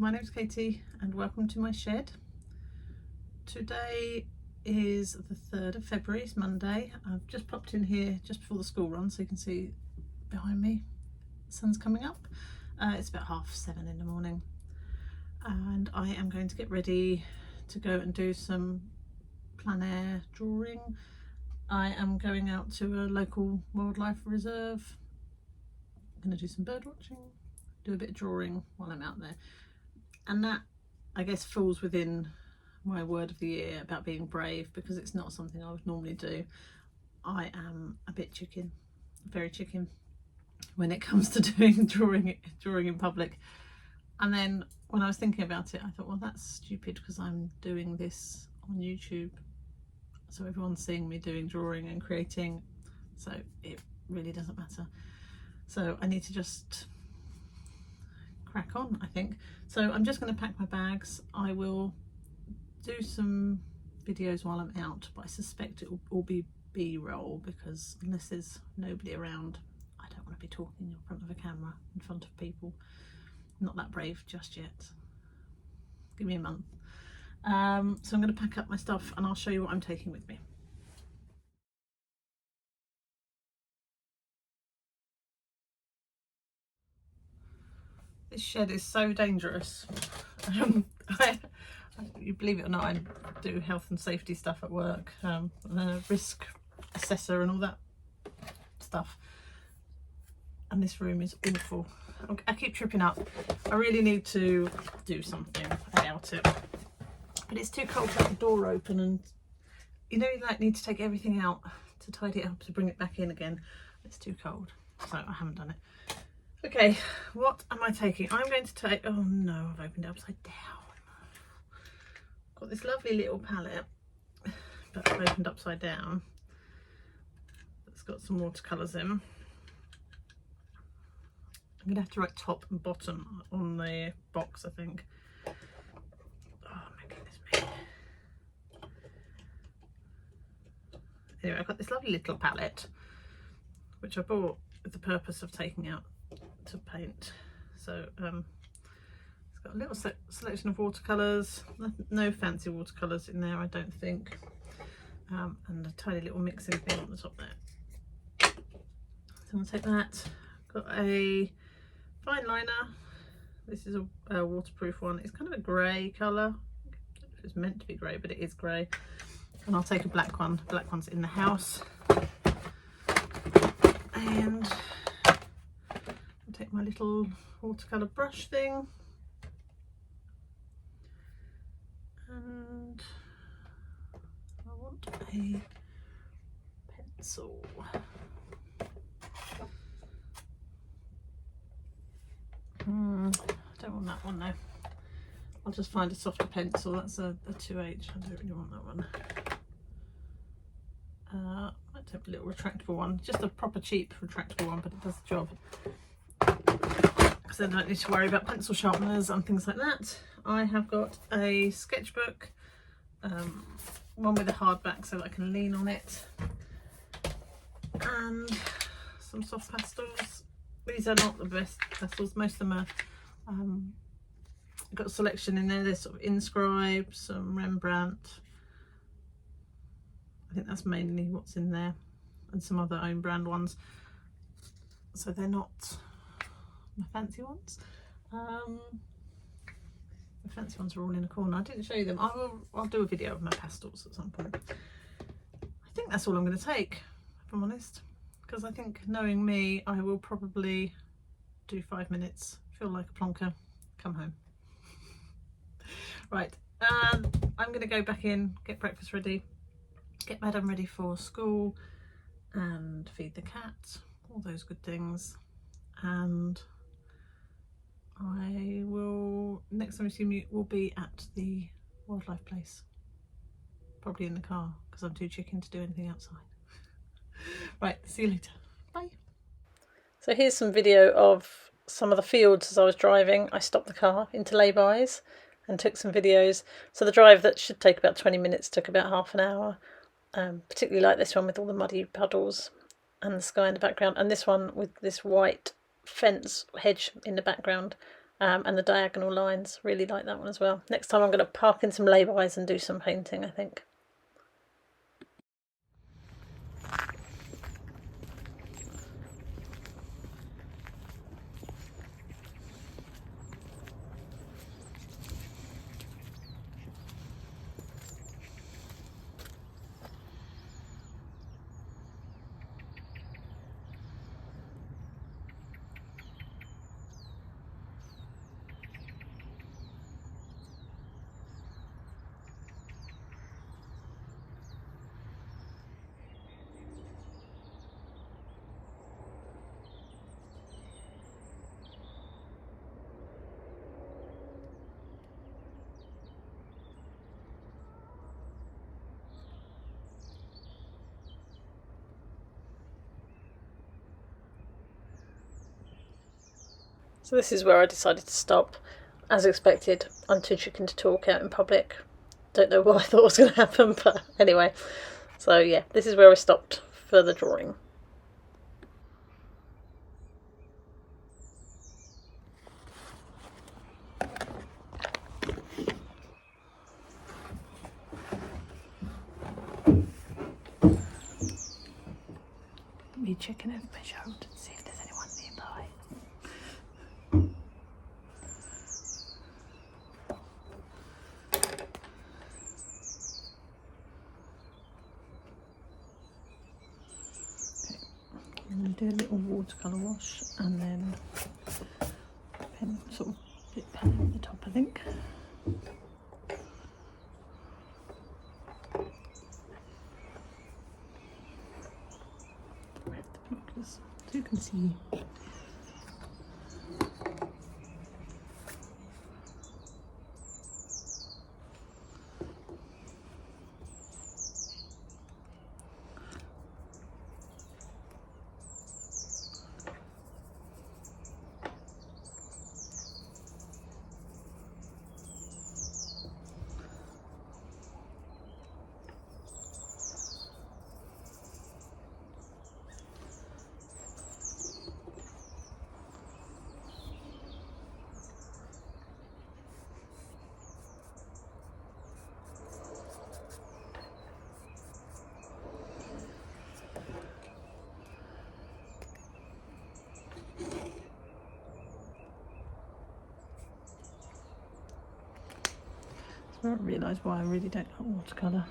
my name's Katie and welcome to my shed. Today is the 3rd of February, it's Monday. I've just popped in here just before the school run so you can see behind me the sun's coming up. It's about 7:30 in the morning and I am going to get ready to go and do some plein air drawing. I am going out to a local wildlife reserve. I'm going to do some bird watching, do a bit of drawing while I'm out there. And that, I guess, falls within my word of the year about being brave, because it's not something I would normally do. I am a bit chicken, very chicken, when it comes to doing drawing in public. And then when I was thinking about it, I thought, well, that's stupid because I'm doing this on YouTube, so everyone's seeing me doing drawing and creating, so it really doesn't matter. So I need to just crack on, I think. So I'm just going to pack my bags. I will do some videos while I'm out, but I suspect it will all be B-roll, because unless there's nobody around, I don't want to be talking in front of a camera in front of people. I'm not that brave just yet. Give me a month. So I'm going to pack up my stuff and I'll show you what I'm taking with me. This shed is so dangerous. You believe it or not, I do health and safety stuff at work, risk assessor and all that stuff. And this room is awful. I keep tripping up. I really need to do something about it. But it's too cold to have the door open, and you know, you like need to take everything out to tidy it up to bring it back in again. It's too cold, so I haven't done it. Okay, what am I taking? I'm going to take, oh no, I've opened it upside down. Got this lovely little palette, but I've opened upside down. It's got some watercolours in. I'm going to have to write top and bottom on the box, I think. Oh my goodness me. Anyway, I've got this lovely little palette, which I bought with the purpose of taking out to paint. So it's got a little selection of watercolours, no fancy watercolours in there, I don't think, and a tiny little mixing thing on the top there. So I'll take that. Got a fine liner. This is a waterproof one. It's kind of a grey colour. I don't know if it's meant to be grey, but it is grey. And I'll take a black one. The black one's in the house. And I'll take my little watercolour brush thing. And I want a pencil. I don't want that one though. I'll just find a softer pencil. That's a 2H. I don't really want that one. I might take a little retractable one, just a proper cheap retractable one, but it does the job. Because then I don't need to worry about pencil sharpeners and things like that. I have got a sketchbook, one with a hard back so that I can lean on it, and some soft pastels. These are not the best pastels, most of them are, I've got a selection in there. There's sort of Inscribe, some Rembrandt, I think that's mainly what's in there, and some other own brand ones, so they're not my fancy ones. The fancy ones are all in a corner. I didn't show you them. I'll do a video of my pastels at some point. I think that's all I'm going to take, if I'm honest, because I think, knowing me, I will probably do 5 minutes, feel like a plonker, come home. Right, I'm going to go back in, get breakfast ready, get Madam ready for school, and feed the cat, all those good things. And I will, next time you see me, will be at the wildlife place, probably in the car, because I'm too chicken to do anything outside. Right, see you later, bye. So here's some video of some of the fields as I was driving. I stopped the car into lay-bys and took some videos. So the drive that should take about 20 minutes took about half an hour. Particularly like this one with all the muddy puddles and the sky in the background, and this one with this white fence hedge in the background. and the diagonal lines. Really like that one as well. Next time I'm going to park in some lay-bys and do some painting, I think. So this is where I decided to stop. As expected, I'm too chicken to talk out in public. Don't know what I thought was going to happen, but anyway. So yeah, this is where I stopped for the drawing. Me checking over my shoulder to see if there's anyone nearby. I'm going to do a little watercolour wash and then pen, sort of bit pen at the top, I think. With the binoculars so you can see. I don't realise why I really don't like watercolour.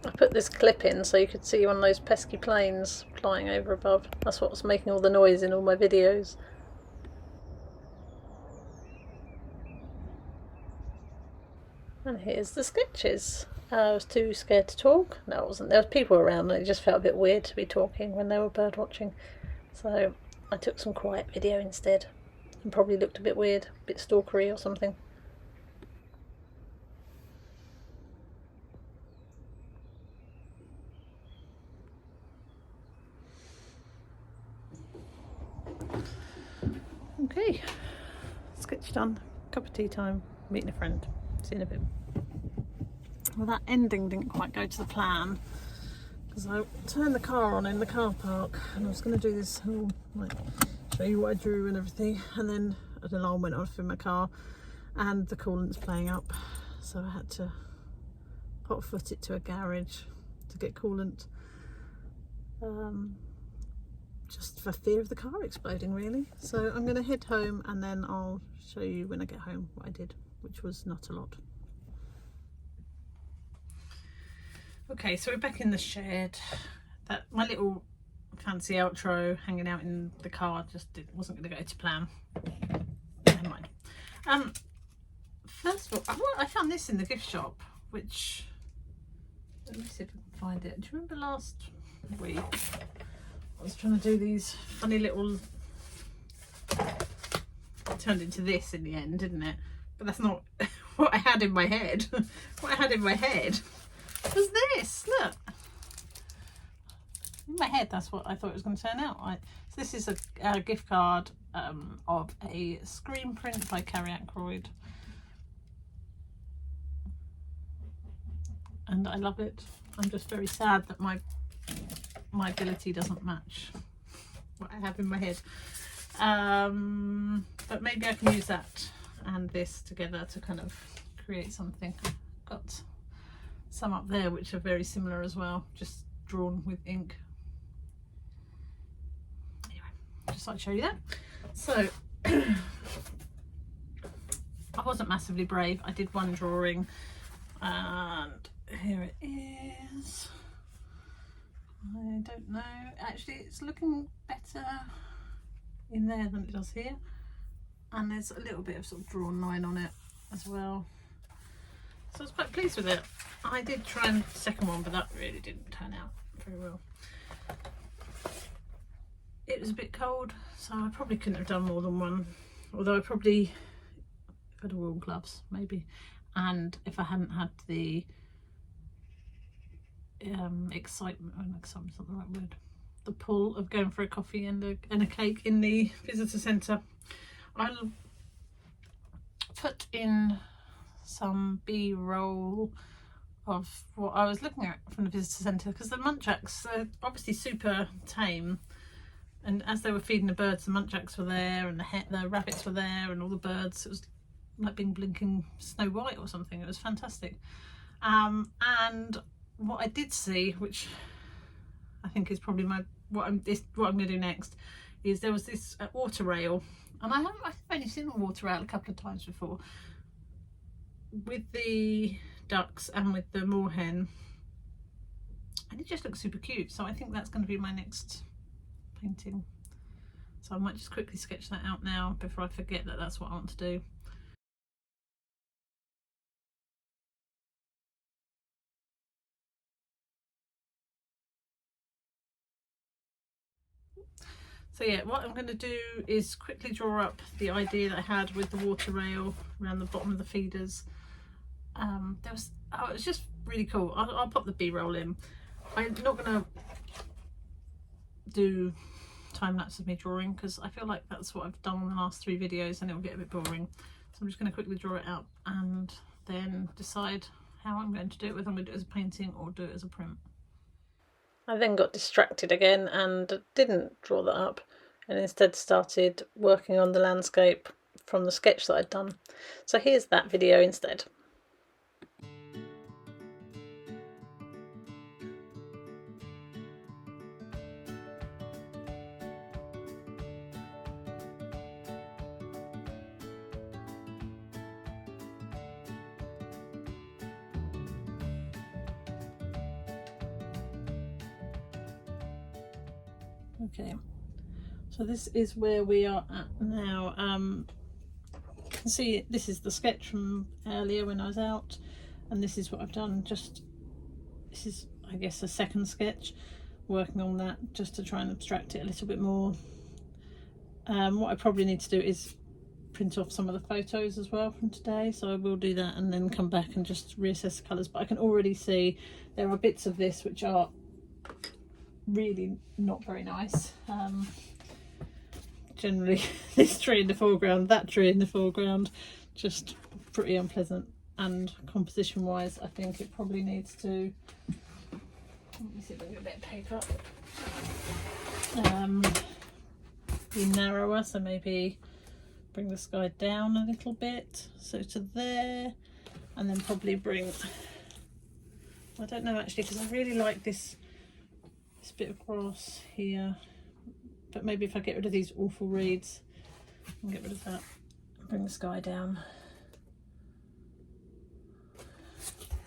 I put this clip in so you could see one of those pesky planes flying over above. That's what's making all the noise in all my videos. And here's the sketches. I was too scared to talk. No, I wasn't. There was people around and it just felt a bit weird to be talking when they were bird watching. So I took some quiet video instead and probably looked a bit weird, a bit stalkery or something. Okay, sketch done, cup of tea time, meeting a friend, see you in a bit. Well, that ending didn't quite go to the plan because I turned the car on in the car park and I was going to do this whole, like, show you what I drew and everything, and then an alarm went off in my car and the coolant's playing up, so I had to hot foot it to a garage to get coolant, just for fear of the car exploding really. So I'm going to head home and then I'll show you when I get home what I did, which was not a lot. Okay, so we're back in the shed. That my little fancy outro hanging out in the car just wasn't going to go to plan. Never mind. First of all, I found this in the gift shop, which, let me see if I can find it. Do you remember last week I was trying to do these funny little, it turned into this in the end, didn't it? But that's not what I had in my head. What I had in my head was this, look. In my head, that's what I thought it was going to turn out. So this is a gift card of a screen print by Carrie Ackroyd. And I love it. I'm just very sad that my ability doesn't match what I have in my head. But maybe I can use that and this together to kind of create something. Got some up there which are very similar as well, just drawn with ink. Anyway, just thought I'd show you that. So I wasn't massively brave. I did one drawing and here it is. I don't know, actually it's looking better in there than it does here, and there's a little bit of sort of drawn line on it as well, so I was quite pleased with it. I did try and second one, but that really didn't turn out very well. It was a bit cold, so I probably couldn't have done more than one, although I probably had wool gloves maybe, and if I hadn't had the excitement's not the right word, the pull of going for a coffee and a cake in the visitor centre. I'll put in some B-roll of what I was looking at from the visitor centre, because the muntjacs are obviously super tame, and as they were feeding the birds, the muntjacs were there and the rabbits were there and all the birds. It was like being blinking Snow White or something. It was fantastic. And what I did see, which I think is probably what I'm going to do next, is there was this water rail, and I've only seen a water rail a couple of times before with the ducks and with the moorhen, and it just looks super cute. So I think that's going to be my next painting. So I might just quickly sketch that out now before I forget that that's what I want to do. So yeah, what I'm going to do is quickly draw up the idea that I had with the water rail around the bottom of the feeders. It was just really cool. I'll pop the B-roll in. I'm not going to do time lapse of me drawing because I feel like that's what I've done in the last 3 videos and it'll get a bit boring. So I'm just going to quickly draw it out and then decide how I'm going to do it, whether I'm going to do it as a painting or do it as a print. I then got distracted again and didn't draw that up, and instead started working on the landscape from the sketch that I'd done. So here's that video instead. Okay, so this is where we are at now. You can see this is the sketch from earlier when I was out, and this is what I've done. This is, I guess, a second sketch, working on that just to try and abstract it a little bit more. What I probably need to do is print off some of the photos as well from today, so I will do that and then come back and just reassess the colours. But I can already see there are bits of this which are really not very nice. Generally this tree in the foreground, that tree in the foreground, just pretty unpleasant, and composition wise I think it probably needs to, let me see if I can get a bit of paper, be narrower, so maybe bring the sky down a little bit, so to there, and then probably bring, I don't know actually, because I really like this bit of grass here, but maybe if I get rid of these awful reeds and get rid of that, bring the sky down.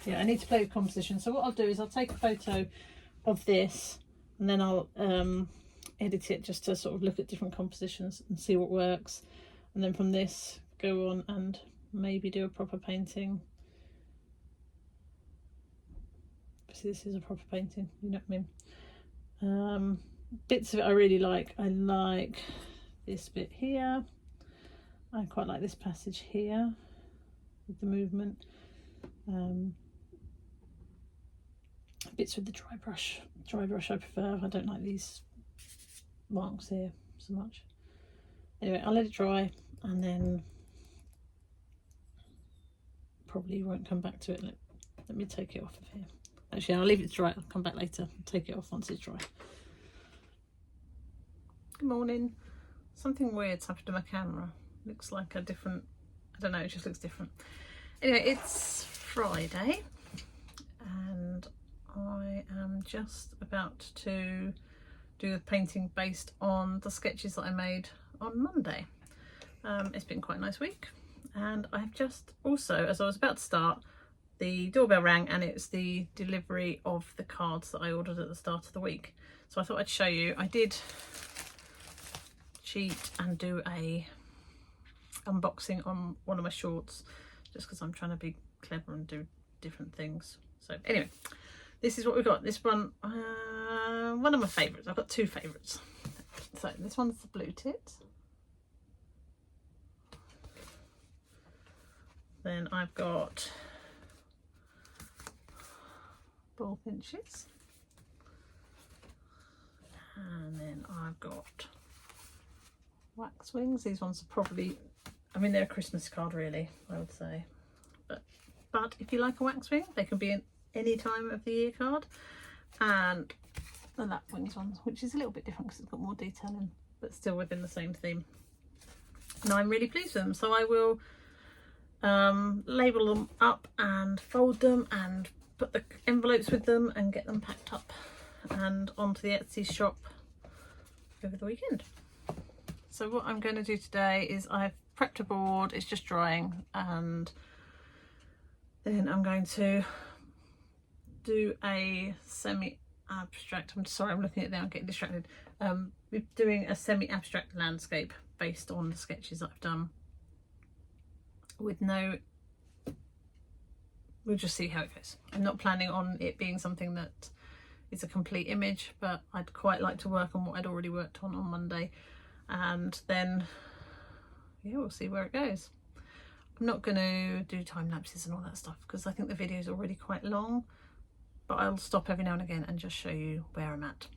Yeah, I need to play with composition, so what I'll do is I'll take a photo of this and then I'll edit it just to sort of look at different compositions and see what works, and then from this go on and maybe do a proper painting. See, this is a proper painting, you know what I mean. Bits of it I really like. I like this bit here. I quite like this passage here with the movement. Bits with the dry brush I prefer. I don't like these marks here so much. Anyway, I'll let it dry and then probably won't come back to it. Let me take it off of here. Actually, I'll leave it to dry. I'll come back later and take it off once it's dry. Good morning. Something weird's happened to my camera. Looks like a different, I don't know, it just looks different. Anyway, it's Friday and I am just about to do the painting based on the sketches that I made on Monday. It's been quite a nice week, and I've just also, as I was about to start, the doorbell rang and it's the delivery of the cards that I ordered at the start of the week. So I thought I'd show you. I did cheat and do a unboxing on one of my shorts just because I'm trying to be clever and do different things. So anyway, this is what we've got. This one of my favourites. I've got two favourites. So this one's the Blue Tits. Then I've got Bullfinches. And then I've got Waxwings. These ones are probably, I mean, they're a Christmas card really, I would say. But if you like a waxwing, they can be an any time of the year card. And the Lapwings one, which is a little bit different because it's got more detail in, but still within the same theme. And I'm really pleased with them, so I will label them up and fold them and put the envelopes with them and get them packed up and onto the Etsy shop over the weekend. So what I'm going to do today is I've prepped a board, it's just drying, and then I'm going to do a semi-abstract, I'm sorry, I'm looking at it now, I'm getting distracted. We're doing a semi-abstract landscape based on the sketches that I've done with no, we'll just see how it goes. I'm not planning on it being something that is a complete image, but I'd quite like to work on what I'd already worked on Monday, and then yeah, we'll see where it goes. I'm not going to do time lapses and all that stuff because I think the video is already quite long, but I'll stop every now and again and just show you where I'm at.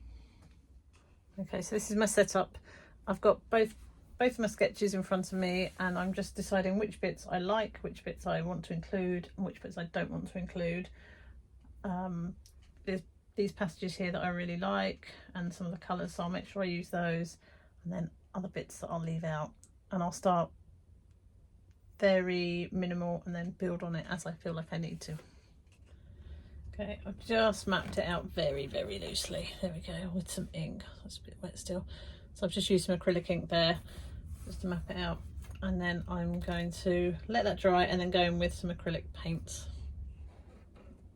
Okay, so this is my setup. I've got both of my sketches in front of me, and I'm just deciding which bits I like, which bits I want to include, and which bits I don't want to include. There's these passages here that I really like, and some of the colours, so I'll make sure I use those, and then other bits that I'll leave out, and I'll start very minimal and then build on it as I feel like I need to. Okay, I've just mapped it out very, very loosely. There we go, with some ink. That's a bit wet still. So I've just used some acrylic ink there just to map it out. And then I'm going to let that dry and then go in with some acrylic paints.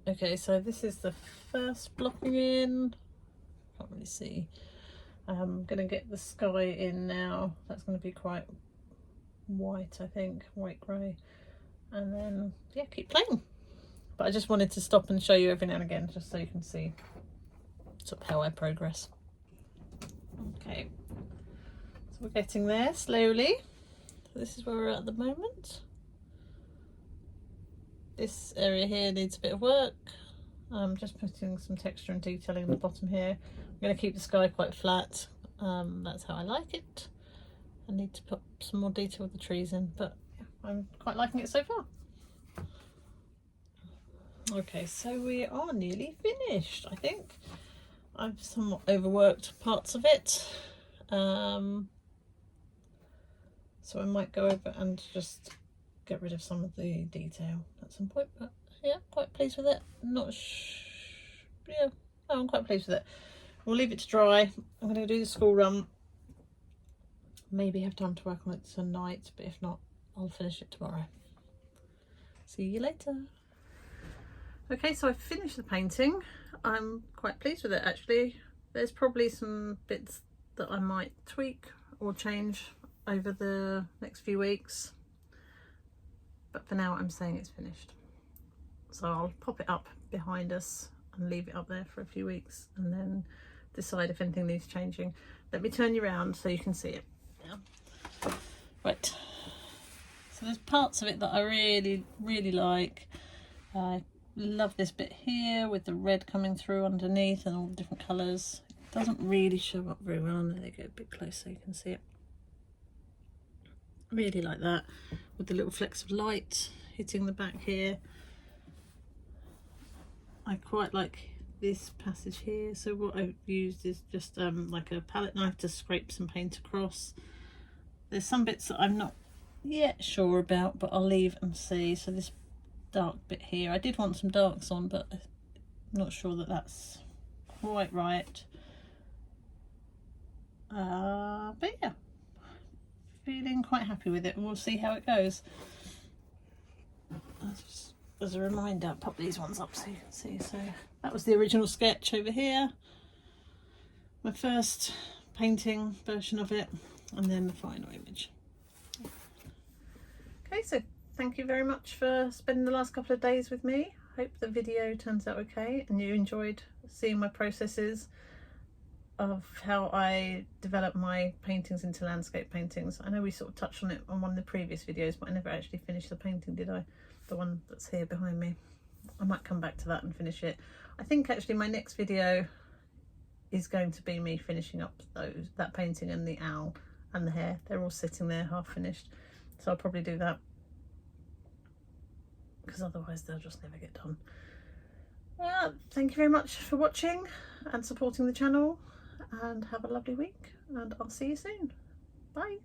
Okay, so this is the first blocking in. Can't really see. I'm going to get the sky in now. That's going to be quite white, I think, white grey, and then yeah, keep playing. But I just wanted to stop and show you every now and again just so you can see sort of how I progress. Okay, so we're getting there slowly. So this is where we're at the moment. This area here needs a bit of work. I'm just putting some texture and detailing in the bottom here. I'm going to keep the sky quite flat. That's how I like it. I need to put some more detail with the trees in, but yeah, I'm quite liking it so far. Okay, so we are nearly finished, I think. I've somewhat overworked parts of it. So so I might go over and just get rid of some of the detail at some point, but yeah, quite pleased with it. Yeah, I'm quite pleased with it. We'll leave it to dry. I'm going to do the school run, maybe have time to work on it tonight, but if not, I'll finish it tomorrow. See you later. Okay, so I finished the painting. I'm quite pleased with it actually. There's probably some bits that I might tweak or change over the next few weeks, but for now I'm saying it's finished. So I'll pop it up behind us and leave it up there for a few weeks and then decide if anything needs changing. Let me turn you around so you can see it. Yeah. Right, so there's parts of it that I really like. I love this bit here with the red coming through underneath and all the different colours. It doesn't really show up very well on there. They go a bit close so you can see it. Really like that, with the little flecks of light hitting the back here. I quite like this passage here, so what I've used is just like a palette knife to scrape some paint across. There's some bits that I'm not yet sure about, but I'll leave and see. So this dark bit here, I did want some darks on, but I'm not sure that that's quite right. But yeah, feeling quite happy with it, and we'll see how it goes. Just as a reminder, I'll pop these ones up so you can see. So that was the original sketch over here, my first painting version of it, and then the final image. Okay, so thank you very much for spending the last couple of days with me. Hope the video turns out okay and you enjoyed seeing my processes of how I develop my paintings into landscape paintings. I know we sort of touched on it on one of the previous videos, but I never actually finished the painting, did I? The one that's here behind me. I might come back to that and finish it. I think actually my next video is going to be me finishing up that painting and the owl and the hare. They're all sitting there half finished, so I'll probably do that, because otherwise they'll just never get done. Thank you very much for watching and supporting the channel, and have a lovely week, and I'll see you soon. Bye.